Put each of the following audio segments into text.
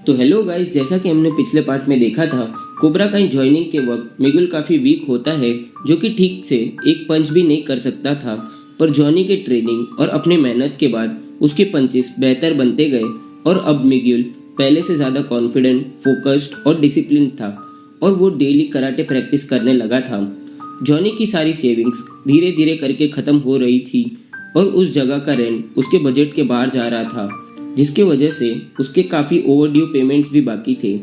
तो hello guys, जैसा कि हमने पिछले पार्ट में देखा था, कोबरा काई ज्वाइनिंग के वक्त मिगुल काफ़ी वीक होता है, जो कि ठीक से एक पंच भी नहीं कर सकता था। पर जॉनी के ट्रेनिंग और अपनी मेहनत के बाद उसके पंचेस बेहतर बनते गए और अब मिगुल पहले से ज़्यादा कॉन्फिडेंट, फोकस्ड और डिसिप्लिन था और वो डेली कराटे प्रैक्टिस करने लगा था। जॉनी की सारी सेविंग्स धीरे धीरे करके ख़त्म हो रही थी और उस जगह का रेंट उसके बजट के बाहर जा रहा था, जिसके वजह से उसके काफ़ी ओवरड्यू पेमेंट्स भी बाकी थे।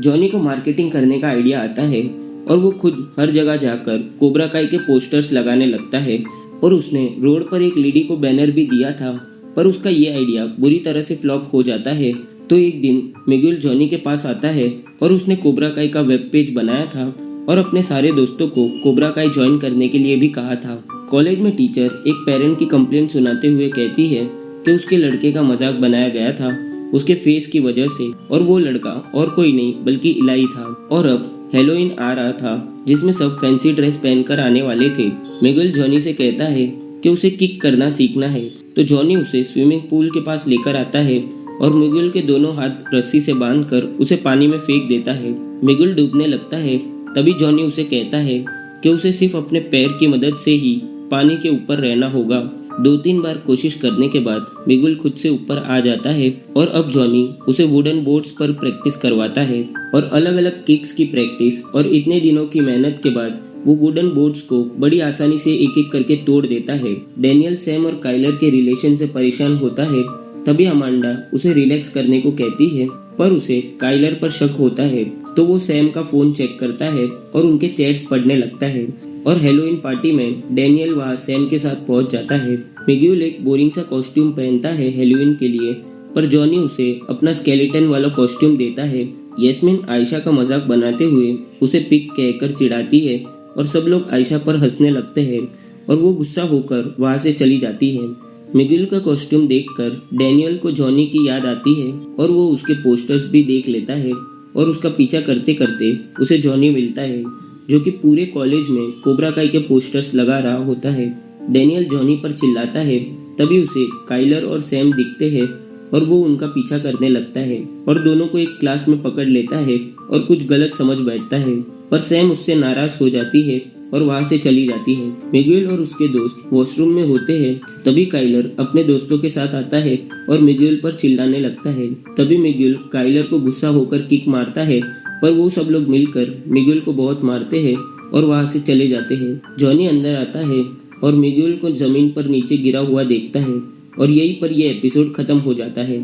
जॉनी को मार्केटिंग करने का आइडिया आता है और वो खुद हर जगह जाकर कोबरा काई के पोस्टर्स लगाने लगता है और उसने रोड पर एक लेडी को बैनर भी दिया था, पर उसका ये आइडिया बुरी तरह से फ्लॉप हो जाता है। तो एक दिन मिगुल जॉनी के पास आता है और उसने कोबरा काई का वेब पेज बनाया था और अपने सारे दोस्तों को कोबरा काई ज्वाइन करने के लिए भी कहा था। कॉलेज में टीचर एक पेरेंट की कंप्लेंट सुनाते हुए कहती है कि उसके लड़के का मजाक बनाया गया था उसके फेस की वजह से, और वो लड़का और कोई नहीं बल्कि इलाई था। और अब हेलोइन आ रहा था जिसमें सब फैंसी ड्रेस पहनकर आने वाले थे। मिगुल जॉनी से कहता है कि उसे किक करना सीखना है, तो जॉनी उसे स्विमिंग पूल के पास लेकर आता है और मिगुल के दोनों हाथ रस्सी से बांधकर उसे पानी में फेंक देता है। मिगुल डूबने लगता है, तभी जॉनी उसे कहता है कि उसे सिर्फ अपने पैर की मदद से ही पानी के ऊपर रहना होगा। 2-3 बार कोशिश करने के बाद मिगुल खुद से ऊपर आ जाता है और अब जॉनी उसे वुडन बोर्ड्स पर प्रैक्टिस करवाता है और अलग अलग किक्स की प्रैक्टिस और इतने दिनों की मेहनत के बाद वो वुडन बोर्ड्स को बड़ी आसानी से एक एक करके तोड़ देता है। डेनियल, सैम और काइलर के रिलेशन से परेशान होता है, तभी अमांडा उसे रिलैक्स करने को कहती है, पर उसे काइलर पर शक होता है, तो वो सैम का फोन चेक करता है और उनके चैट्स पढ़ने लगता है। और हेलोइन पार्टी में डेनियल वहाँ सैम के साथ पहुंच जाता है। मिगुल एक बोरिंग सा कॉस्ट्यूम पहनता है हेलोइन के लिए, पर जॉनी उसे अपना स्केलेटन वाला कॉस्ट्यूम देता है। यस्मिन आयशा का मजाक बनाते हुए उसे पिक कहकर चिढ़ाती है और सब लोग आयशा पर हंसने लगते हैं और वो गुस्सा होकर वहाँ से चली जाती है। मिगुल का कॉस्ट्यूम देखकर डेनियल को जॉनी की याद आती है और वो उसके पोस्टर्स भी देख लेता है और उसका पीछा करते करते उसे जॉनी मिलता है, जो कि पूरे कॉलेज में कोबरा काई के पोस्टर्स लगा रहा होता है। डेनियल जॉनी पर चिल्लाता है, तभी उसे काइलर और सैम दिखते हैं और वो उनका पीछा करने लगता है और दोनों को एक क्लास में पकड़ लेता है और कुछ गलत समझ बैठता है, पर सैम उससे नाराज हो जाती है और वहाँ से चली जाती है। मिगुल और उसके दोस्त वॉशरूम में होते हैं, तभी काइलर अपने दोस्तों के साथ आता है और मिगुल पर चिल्लाने लगता है। तभी मिगुल काइलर को गुस्सा होकर किक मारता है, पर वो सब लोग मिलकर मिगुल को बहुत मारते हैं और वहाँ से चले जाते हैं। जॉनी अंदर आता है और मिगुल को जमीन पर नीचे गिरा हुआ देखता है और यहीं पर यह एपिसोड खत्म हो जाता है।